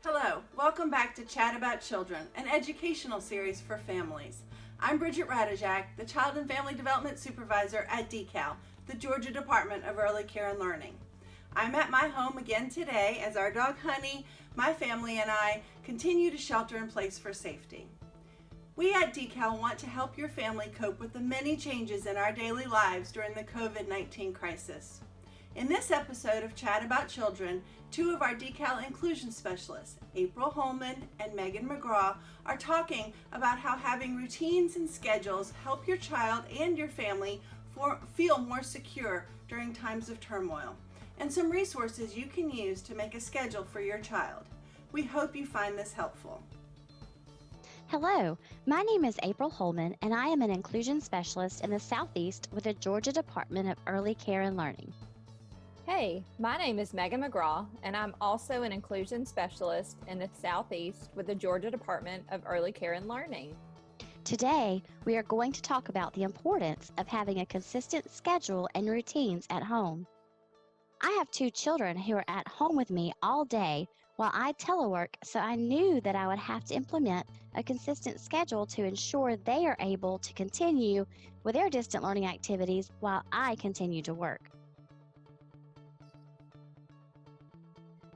Hello, welcome back to Chat About Children, an educational series for families. I'm Bridget Radijak, the Child and Family Development Supervisor at DECAL, the Georgia Department of Early Care and Learning. I'm at my home again today as our dog Honey, my family, and I continue to shelter in place for safety. We at DECAL want to help your family cope with the many changes in our daily lives during the COVID-19 crisis. In this episode of Chat About Children, two of our DECAL inclusion specialists, April Holman and McGraw, are talking about how having routines and schedules help your child and your family feel more secure during times of turmoil, and some resources you can use to make a schedule for your child. We hope you find this helpful. Hello, my name is April Holman, and I am an inclusion specialist in the Southeast with the Georgia Department of Early Care and Learning. Hey, my name is McGraw, and I'm also an inclusion specialist in the Southeast with the Georgia Department of Early Care and Learning. Today, we are going to talk about the importance of having a consistent schedule and routines at home. I have two children who are at home with me all day while I telework, so I knew that I would have to implement a consistent schedule to ensure they are able to continue with their distant learning activities while I continue to work.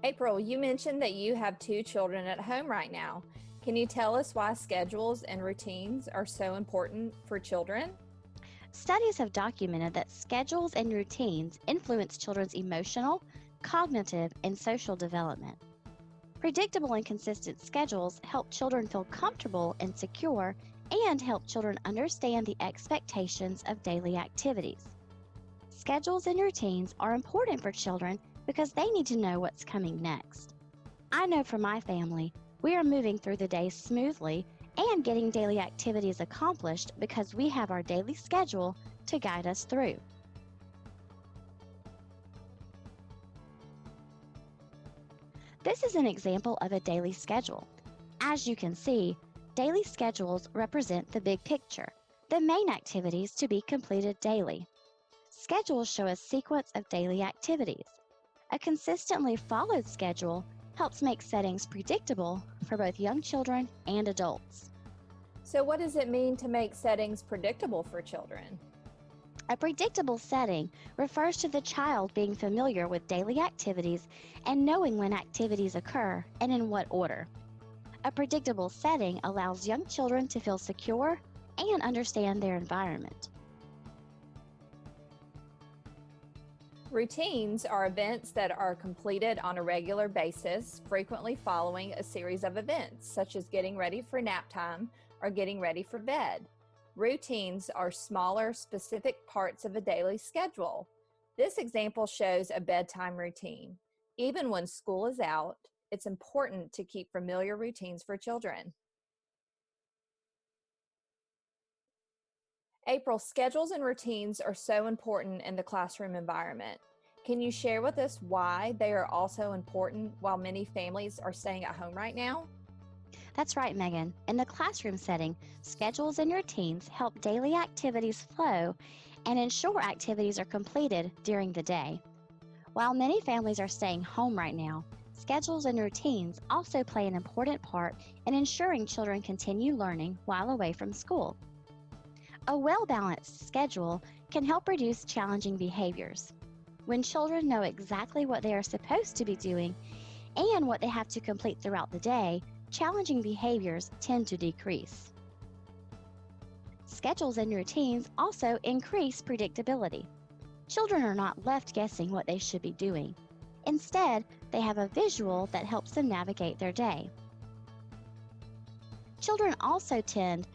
April, you mentioned that you have two children at home right now. Can you tell us why schedules and routines are so important for children? Studies have documented that schedules and routines influence children's emotional, cognitive, and social development. Predictable and consistent schedules help children feel comfortable and secure and help children understand the expectations of daily activities. Schedules and routines are important for children because they need to know what's coming next. I know for my family, we are moving through the day smoothly and getting daily activities accomplished because we have our daily schedule to guide us through. This is an example of a daily schedule. As you can see, daily schedules represent the big picture, the main activities to be completed daily. Schedules show a sequence of daily activities. A consistently followed schedule helps make settings predictable for both young children and adults. So what does it mean to make settings predictable for children? A predictable setting refers to the child being familiar with daily activities and knowing when activities occur and in what order. A predictable setting allows young children to feel secure and understand their environment. Routines are events that are completed on a regular basis, frequently following a series of events, such as getting ready for nap time or getting ready for bed. Routines are smaller, specific parts of a daily schedule. This example shows a bedtime routine. Even when school is out, it's important to keep familiar routines for children. April, schedules and routines are so important in the classroom environment. Can you share with us why they are also important while many families are staying at home right now? That's right, Megan. In the classroom setting, schedules and routines help daily activities flow and ensure activities are completed during the day. While many families are staying home right now, schedules and routines also play an important part in ensuring children continue learning while away from school. A well-balanced schedule can help reduce challenging behaviors. When children know exactly what they are supposed to be doing and what they have to complete throughout the day, challenging behaviors tend to decrease. Schedules and routines also increase predictability. Children are not left guessing what they should be doing. Instead, they have a visual that helps them navigate their day. Children also tend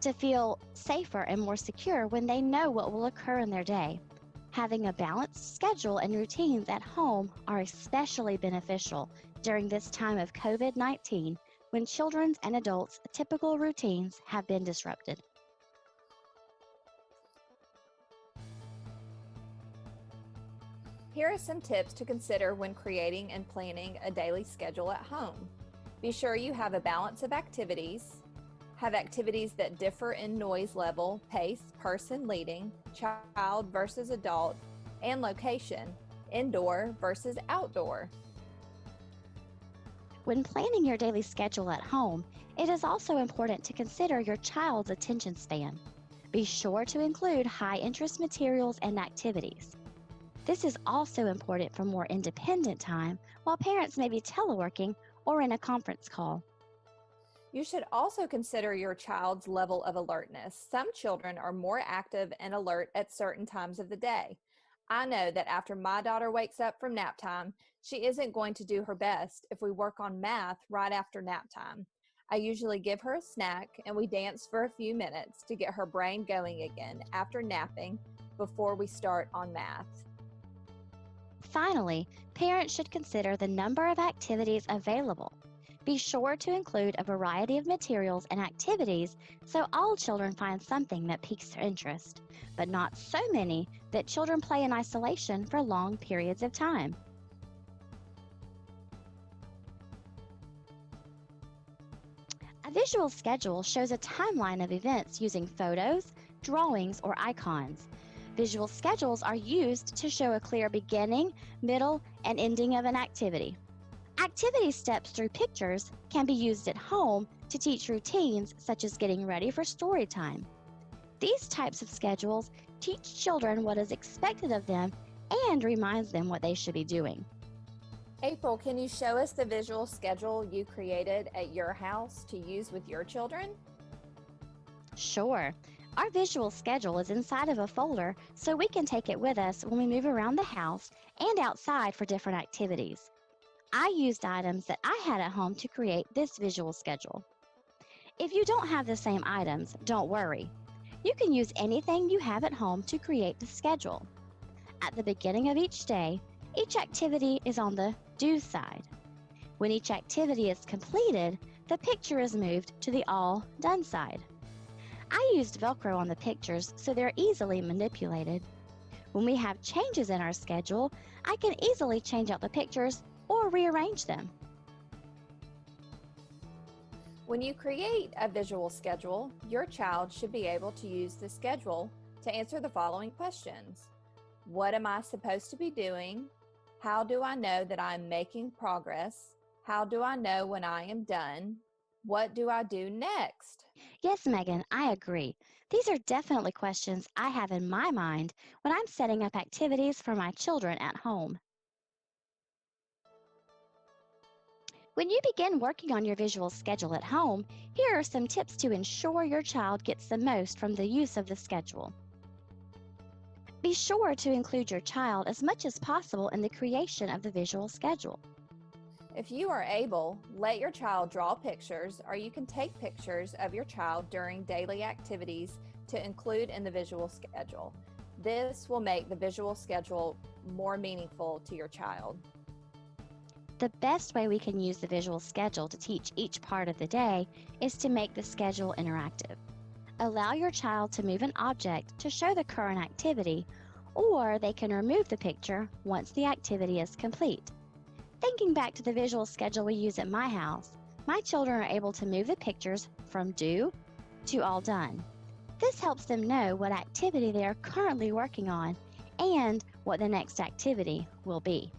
to feel safer and more secure when they know what will occur in their day. Having a balanced schedule and routines at home are especially beneficial during this time of COVID-19 when children's and adults' typical routines have been disrupted. Here are some tips to consider when creating and planning a daily schedule at home. Be sure you have a balance of activities. Have activities that differ in noise level, pace, person leading, child versus adult, and location, indoor versus outdoor. When planning your daily schedule at home, it is also important to consider your child's attention span. Be sure to include high-interest materials and activities. This is also important for more independent time while parents may be teleworking or in a conference call. You should also consider your child's level of alertness. Some children are more active and alert at certain times of the day. I know that after my daughter wakes up from nap time, she isn't going to do her best if we work on math right after nap time. I usually give her a snack and we dance for a few minutes to get her brain going again after napping before we start on math. Finally, parents should consider the number of activities available. Be sure to include a variety of materials and activities so all children find something that piques their interest, but not so many that children play in isolation for long periods of time. A visual schedule shows a timeline of events using photos, drawings, or icons. Visual schedules are used to show a clear beginning, middle, and ending of an activity. Activity steps through pictures can be used at home to teach routines such as getting ready for story time. These types of schedules teach children what is expected of them and reminds them what they should be doing. April, can you show us the visual schedule you created at your house to use with your children? Sure. Our visual schedule is inside of a folder so we can take it with us when we move around the house and outside for different activities. I used items that I had at home to create this visual schedule. If you don't have the same items, don't worry. You can use anything you have at home to create the schedule. At the beginning of each day, each activity is on the do side. When each activity is completed, the picture is moved to the all done side. I used Velcro on the pictures so they're easily manipulated. When we have changes in our schedule, I can easily change out the pictures or rearrange them. When you create a visual schedule, your child should be able to use the schedule to answer the following questions. What am I supposed to be doing? How do I know that I'm making progress? How do I know when I am done? What do I do next? Yes, Megan, I agree. These are definitely questions I have in my mind when I'm setting up activities for my children at home. When you begin working on your visual schedule at home, here are some tips to ensure your child gets the most from the use of the schedule. Be sure to include your child as much as possible in the creation of the visual schedule. If you are able, let your child draw pictures, or you can take pictures of your child during daily activities to include in the visual schedule. This will make the visual schedule more meaningful to your child. The best way we can use the visual schedule to teach each part of the day is to make the schedule interactive. Allow your child to move an object to show the current activity, or they can remove the picture once the activity is complete. Thinking back to the visual schedule we use at my house, my children are able to move the pictures from due to all done. This helps them know what activity they are currently working on and what the next activity will be.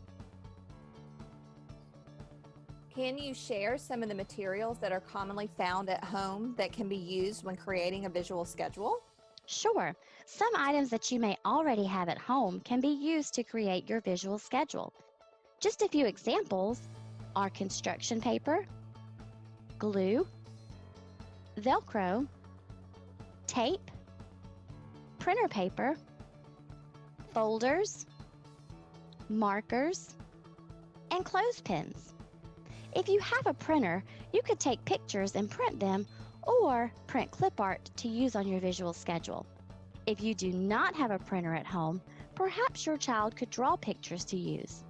Can you share some of the materials that are commonly found at home that can be used when creating a visual schedule? Sure, some items that you may already have at home can be used to create your visual schedule. Just a few examples are construction paper, glue, Velcro, tape, printer paper, folders, markers, and clothespins. If you have a printer, you could take pictures and print them or print clip art to use on your visual schedule. If you do not have a printer at home, perhaps your child could draw pictures to use.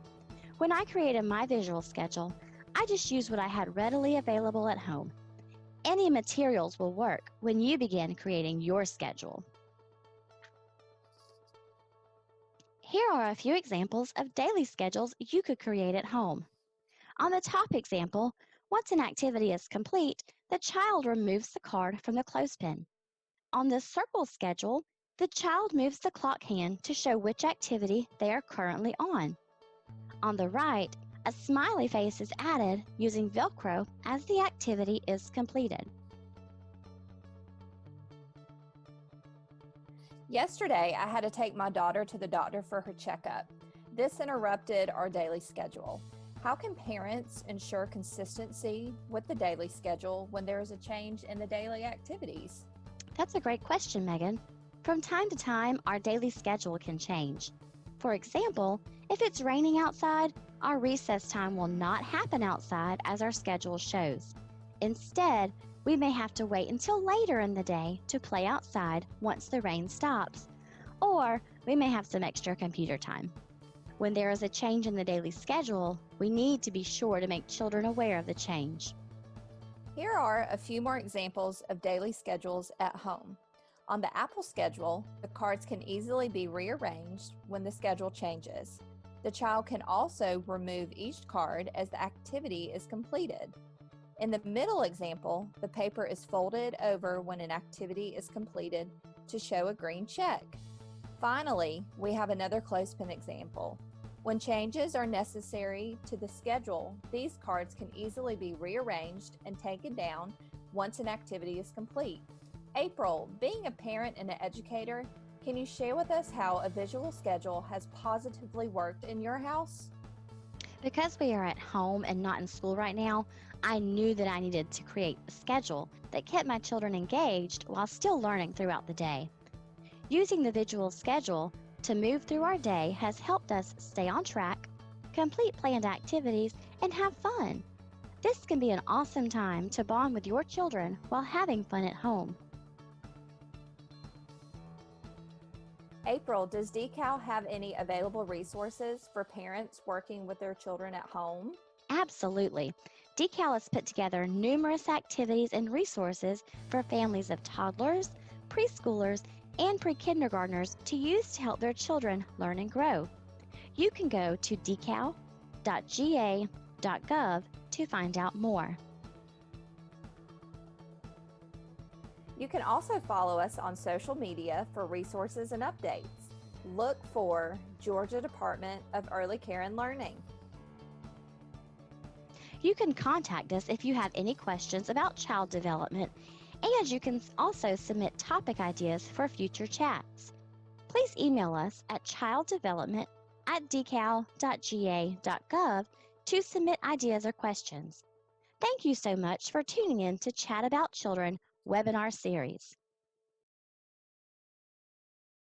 When I created my visual schedule, I just used what I had readily available at home. Any materials will work when you begin creating your schedule. Here are a few examples of daily schedules you could create at home. On the top example, once an activity is complete, the child removes the card from the clothespin. On the circle schedule, the child moves the clock hand to show which activity they are currently on. On the right, A smiley face is added using Velcro as the activity is completed. Yesterday, I had to take my daughter to the doctor for her checkup. This interrupted our daily schedule. How can parents ensure consistency with the daily schedule when there is a change in the daily activities? That's a great question, Megan. From time to time, our daily schedule can change. For example, if it's raining outside, our recess time will not happen outside as our schedule shows. Instead, we may have to wait until later in the day to play outside once the rain stops, or we may have some extra computer time. When there is a change in the daily schedule, we need to be sure to make children aware of the change. Here are a few more examples of daily schedules at home. On the Apple schedule, the cards can easily be rearranged when the schedule changes. The child can also remove each card as the activity is completed. In the middle example, the paper is folded over when an activity is completed to show a green check. Finally, we have another clothespin example. When changes are necessary to the schedule, these cards can easily be rearranged and taken down once an activity is complete. April, being a parent and an educator, can you share with us how a visual schedule has positively worked in your house? Because we are at home and not in school right now, I knew that I needed to create a schedule that kept my children engaged while still learning throughout the day. Using the visual schedule to move through our day has helped us stay on track, complete planned activities, and have fun. This can be an awesome time to bond with your children while having fun at home. April, does DECAL have any available resources for parents working with their children at home? Absolutely. DECAL has put together numerous activities and resources for families of toddlers, preschoolers, and pre-kindergartners to use to help their children learn and grow. You can go to decal.ga.gov to find out more. You can also follow us on social media for resources and updates. Look for Georgia Department of Early Care and Learning. You can contact us if you have any questions about child development, and you can also submit topic ideas for future chats. Please email us at childdevelopment@decal.ga.gov to submit ideas or questions. Thank you so much for tuning in to Chat About Children webinar series.